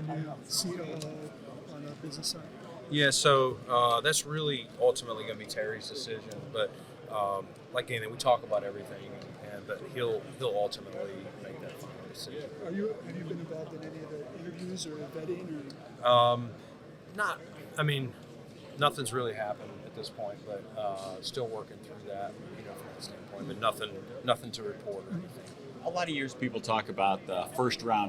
new COO on the business side? Yeah, so that's really ultimately going to be Terry's decision. But like anything, we talk about everything, but he'll ultimately make that final decision. Have you been involved in any of the interviews or vetting? Not, I mean, nothing's really happened at this point, but still working through that, from that standpoint. But nothing to report or anything. A lot of years people talk about the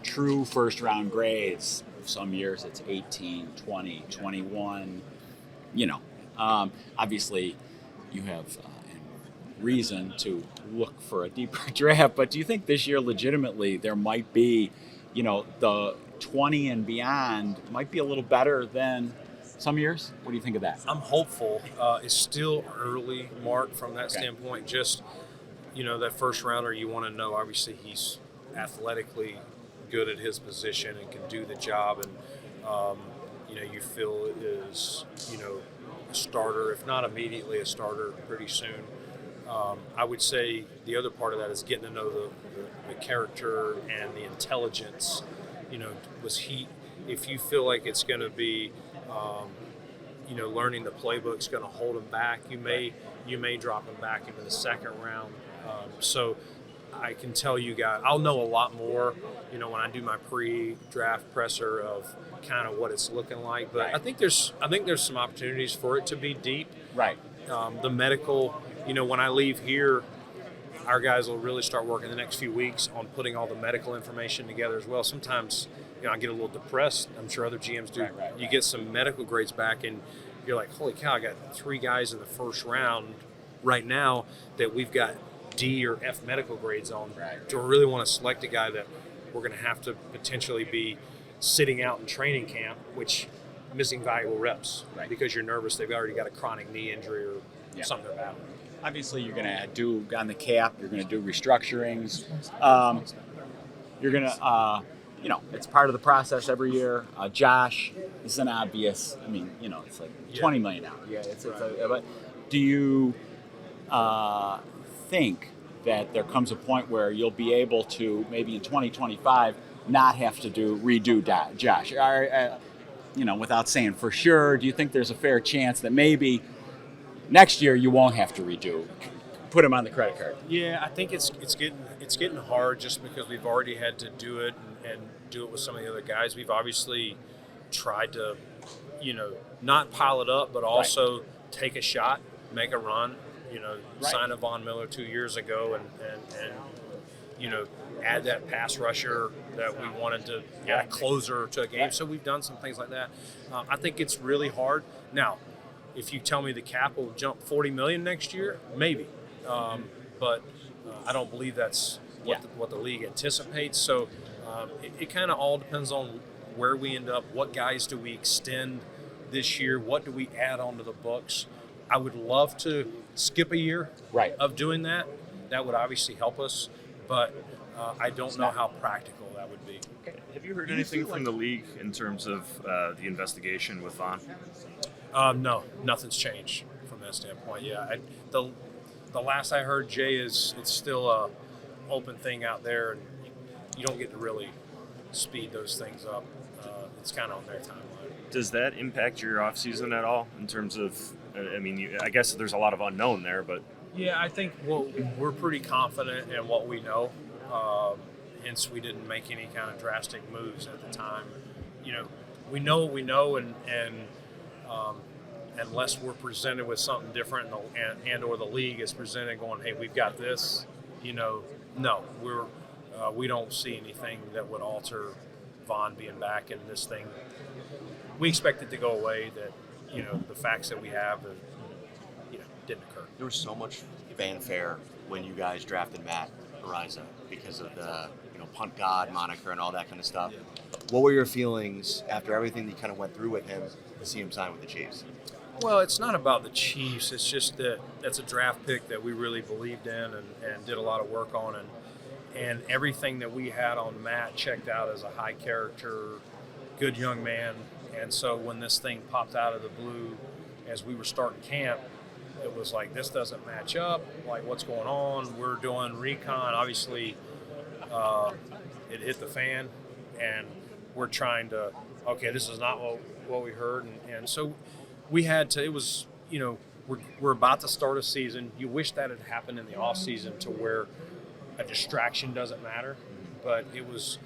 true first round grades. Some years it's 18, 20, 21. Obviously you have reason to look for a deeper draft, but do you think this year legitimately there might be, the 20 and beyond might be a little better than some years? What do you think of that? I'm hopeful. It's still early, Mark, from that standpoint. Just, that first rounder, you want to know, obviously, he's athletically good at his position and can do the job. And, you feel is, a starter, if not immediately a starter, pretty soon. I would say the other part of that is getting to know the character and the intelligence. If you feel like it's going to be, learning the playbook's going to hold him back, you may drop him back into the second round. So I can tell you guys, I'll know a lot more, when I do my pre-draft presser of kind of what it's looking like. But right. I think there's some opportunities for it to be deep. Right. The medical, when I leave here, our guys will really start working the next few weeks on putting all the medical information together as well. Sometimes, I get a little depressed. I'm sure other GMs do. Right. You get some medical grades back, and you're like, holy cow, I got 3 guys in the first round right now that we've got D or F medical grades on. Right. Do I really want to select a guy that we're going to have to potentially be sitting out in training camp, which missing valuable reps because you're nervous they've already got a chronic knee injury or something they're battling. Obviously, you're going to do on the cap. You're going to do restructurings. You're going to, it's part of the process every year. Josh is an obvious. I mean, it's like $20 million. Yeah, but do you think that there comes a point where you'll be able to maybe in 2025 not have to redo Josh? Without saying for sure, do you think there's a fair chance that maybe next year you won't have to put him on the credit card? Yeah, I think it's getting hard just because we've already had to do it and do it with some of the other guys. We've obviously tried to, not pile it up, but also take a shot, make a run. Sign a Von Miller 2 years ago and add that pass rusher that we wanted to add a closer to a game. So we've done some things like that. I think it's really hard. Now, if you tell me the cap will jump $40 million next year, maybe. But I don't believe that's what the league anticipates. So it kind of all depends on where we end up. What guys do we extend this year? What do we add onto the books? I would love to skip a year of doing that. That would obviously help us, but I don't know how practical that would be. Have you heard anything from the league in terms of the investigation with Von? No, nothing's changed from that standpoint. Yeah, the last I heard, Jay, is it's still a open thing out there, and you don't get to really speed those things up. It's kind of on their timeline. Does that impact your offseason at all in terms of, I guess there's a lot of unknown there, but... Yeah, I think we're pretty confident in what we know. Hence, we didn't make any kind of drastic moves at the time. We know what we know, and unless we're presented with something different and or the league is presented going, hey, we've got this, no, we don't see anything that would alter Von being back in this thing. We expect it to go away, that, the facts that we have, didn't occur. There was so much fanfare when you guys drafted Matt Ariza because of the punt god moniker and all that kind of stuff. Yeah. What were your feelings after everything that you kind of went through with him to see him sign with the Chiefs? Well, it's not about the Chiefs. It's just that that's a draft pick that we really believed in and did a lot of work on. And everything that we had on Matt checked out as a high character, good young man. And so when this thing popped out of the blue as we were starting camp, it was like, this doesn't match up. Like, what's going on? We're doing recon. Obviously, it hit the fan. And we're trying to, okay, this is not what we heard. And so we had to, it was, we're about to start a season. You wish that had happened in the off season to where a distraction doesn't matter, but it was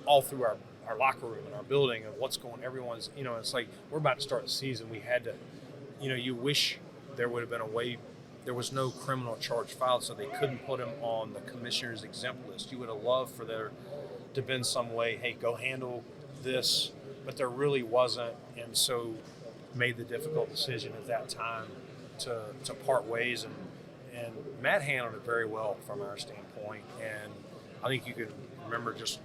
all through our locker room and our building and what's going, everyone's, it's like, we're about to start the season. We had to, you wish there would have been a way. There was no criminal charge filed, so they couldn't put him on the commissioner's exempt list. You would have loved for there to have been some way, hey, go handle this, but there really wasn't, and so made the difficult decision at that time to part ways, and Matt handled it very well from our standpoint, and I think you could remember just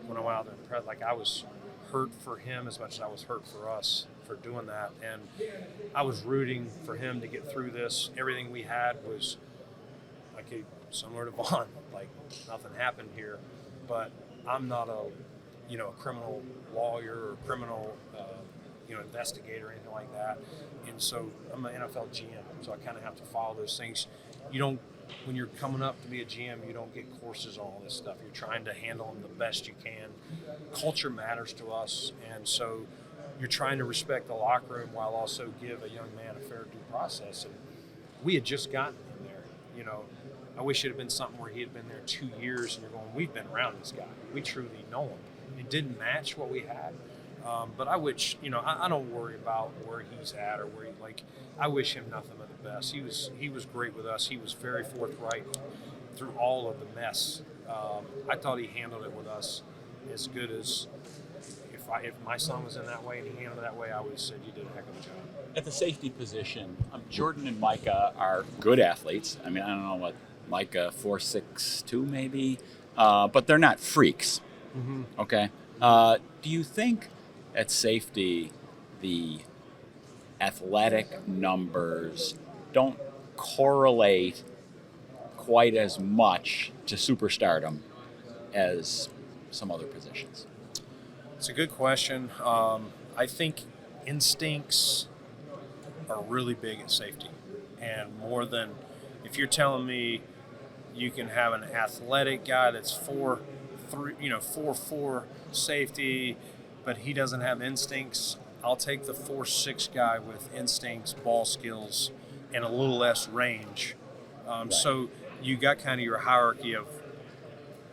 when I went out there and press, like I was hurt for him as much as I was hurt for us for doing that, and I was rooting for him to get through this. Everything we had was like similar to Vaughn, like nothing happened here, but I'm not a criminal lawyer or criminal investigator or anything like that, and so I'm an NFL GM, so I kind of have to follow those things. You don't, when you're coming up to be a GM, you don't get courses on all this stuff. You're trying to handle them the best you can. Culture matters to us, and so you're trying to respect the locker room while also give a young man a fair due process. And we had just gotten him there. I wish it had been something where he had been there 2 years and you're going, we've been around this guy. We truly know him. It didn't match what we had. But I wish, I don't worry about where he's at or where I wish him nothing but the best. He was great with us. He was very forthright through all of the mess. I thought he handled it with us as good as if my son was in that way and he handled it that way, I would have said you did a heck of a job. At the safety position, Jordan and Micah are good athletes. I mean, I don't know what Micah 4'6" maybe, but they're not freaks. Mm-hmm. Okay. Do you think at safety the athletic numbers don't correlate quite as much to superstardom as some other positions? It's a good question. I think instincts are really big at safety, and more than if you're telling me you can have an athletic guy that's 4'4" safety, but he doesn't have instincts. I'll take the 4'6" guy with instincts, ball skills, and a little less range. Right. So you got kind of your hierarchy of,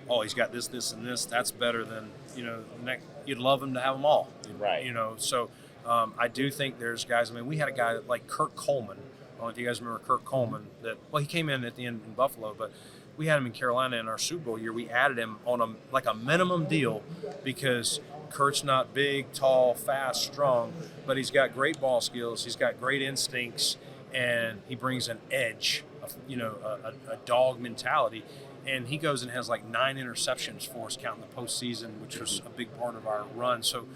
oh, he's got this, this, and this. That's better than you'd love him to have them all. Right. So I do think there's guys. I mean, we had a guy like Kirk Coleman. I don't know if you guys remember Kirk Coleman. He came in at the end in Buffalo, but we had him in Carolina in our Super Bowl year. We added him on a minimum deal because Kurt's not big, tall, fast, strong, but he's got great ball skills. He's got great instincts, and he brings an edge, a dog mentality. And he goes and has like 9 interceptions for us counting the postseason, which was a big part of our run. So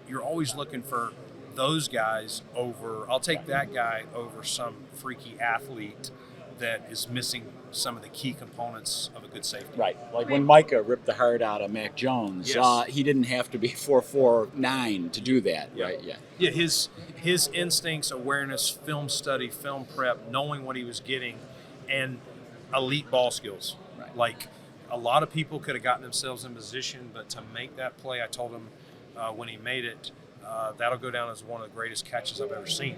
you're always looking for those guys over. I'll take that guy over some freaky athlete that is missing some of the key components of a good safety. Right. Like when Micah ripped the heart out of Mac Jones, Yes. He didn't have to be 4'9" to do that, right? Yeah. Yeah, his instincts, awareness, film study, film prep, knowing what he was getting, and elite ball skills. Right. Like a lot of people could have gotten themselves in position, but to make that play, I told him when he made it, that'll go down as one of the greatest catches I've ever seen.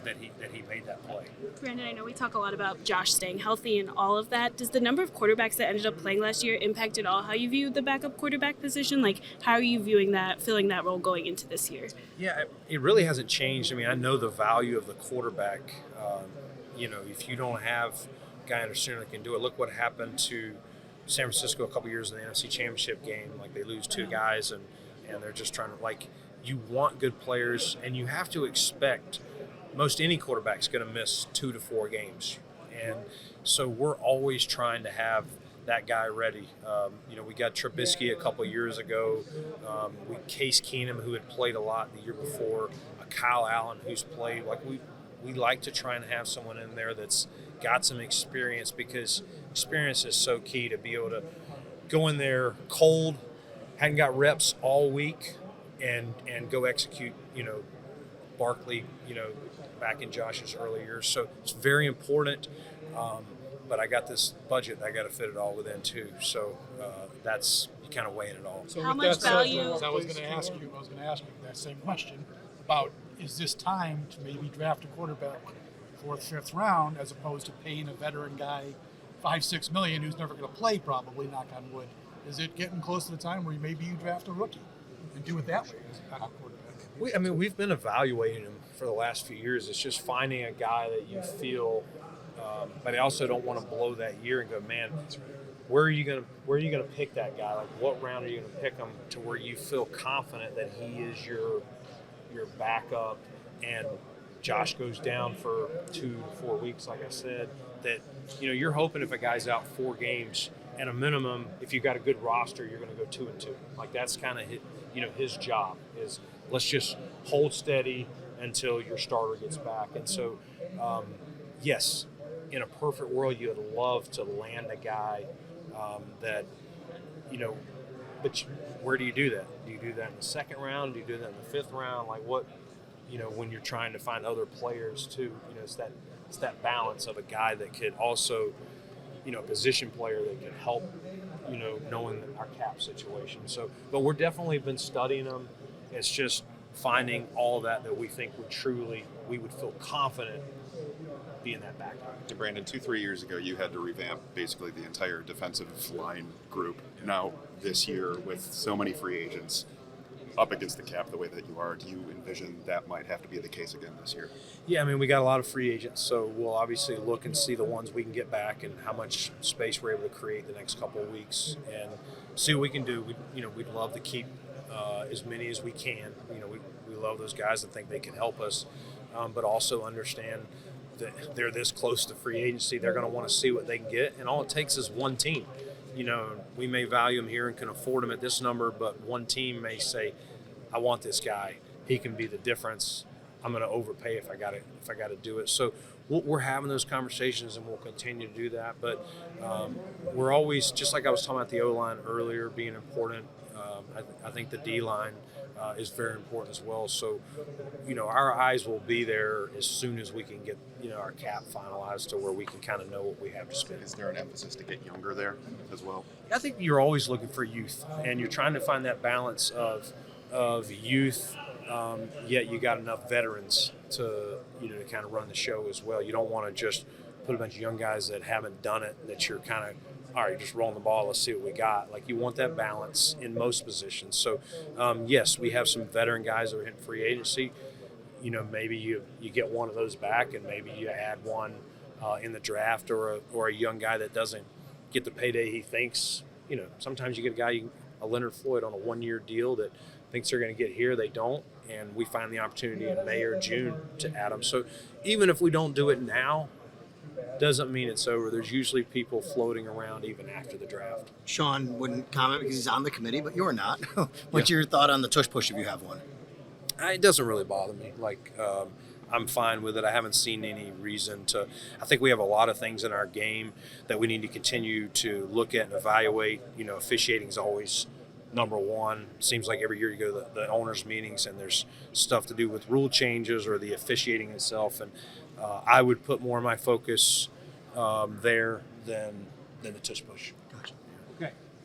That he made that play. Brandon, I know we talk a lot about Josh staying healthy and all of that. Does the number of quarterbacks that ended up playing last year impact at all how you view the backup quarterback position? Like, how are you viewing that, filling that role going into this year? Yeah, it really hasn't changed. I mean, I know the value of the quarterback. If you don't have a guy under center that can do it, look what happened to San Francisco a couple years in the NFC Championship game. Like, they lose 2 guys, and they're just trying to, you want good players, and you have to expect most any quarterback's going to miss 2 to 4 games. And so we're always trying to have that guy ready. We got Trubisky a couple years ago. Case Keenum, who had played a lot the year before. Kyle Allen, who's played. We like to try and have someone in there that's got some experience, because experience is so key to be able to go in there cold, hadn't got reps all week, and go execute, Barkley, back in Josh's early years. So it's very important. but I got this budget I got to fit it all within too. So that's kind of weighing it all. So How with much that said, value- though, I was going to ask you that same question about, is this time to maybe draft a quarterback fourth, fifth round as opposed to paying a veteran guy $5-6 million who's never going to play, probably, knock on wood. Is it getting close to the time where maybe you draft a rookie and do it that way as a backup quarterback? We've been evaluating him for the last few years. It's just finding a guy that you feel, but I also don't want to blow that year and go, man, where are you gonna pick that guy? Like, what round are you gonna pick him to where you feel confident that he is your backup, and Josh goes down for 2 to 4 weeks, like I said, that you're hoping if a guy's out 4 games at a minimum, if you got a good roster, you're going to go 2-2. Like, that's kind of his job is, let's just hold steady until your starter gets back. And so, yes, in a perfect world, you would love to land a guy that, but where do you do that? Do you do that in the second round? Do you do that in the 5th round? Like, what, when you're trying to find other players too, it's that balance of a guy that could also, a position player that could help, knowing our cap situation. So, but we're definitely been studying them. It's just finding all that we think we would feel confident being that backup. And Brandon, 2-3 years ago, you had to revamp basically the entire defensive line group. Now, this year, with so many free agents up against the cap the way that you are, do you envision that might have to be the case again this year? Yeah, we got a lot of free agents, so we'll obviously look and see the ones we can get back and how much space we're able to create the next couple of weeks and see what we can do. We'd love to keep as many as we can. We love those guys and think they can help us, but also understand that they're this close to free agency. They're going to want to see what they can get, and all it takes is one team. We may value him here and can afford him at this number, but one team may say, I want this guy. He can be the difference. I'm going to overpay if I got to do it. So we're having those conversations, and we'll continue to do that. But we're always, just like I was talking about the O-line earlier being important, I think the D-line is very important as well. So, our eyes will be there as soon as we can get, our cap finalized to where we can kind of know what we have to spend. Is there an emphasis to get younger there as well? I think you're always looking for youth, and you're trying to find that balance of youth, yet you got enough veterans to to kind of run the show as well. You don't want to just put a bunch of young guys that haven't done it, that you're kind of, all right, just rolling the ball, let's see what we got. Like, you want that balance in most positions. So yes, we have some veteran guys that are hitting free agency. Maybe you get one of those back, and maybe you add one in the draft, or a young guy that doesn't get the payday he thinks. Sometimes you get a guy, a Leonard Floyd on a 1-year deal that thinks they're going to get here, they don't, and we find the opportunity in May or June to add them. So even if we don't do it now, doesn't mean it's over. There's usually people floating around even after the draft. Sean wouldn't comment because he's on the committee, but you're not. What's your thought on the tush-push if you have one? It doesn't really bother me. I'm fine with it. I haven't seen any reason to. I think we have a lot of things in our game that we need to continue to look at and evaluate. Officiating is always number one. Seems like every year you go to the owners' meetings and there's stuff to do with rule changes or the officiating itself. And I would put more of my focus there than the tush-push.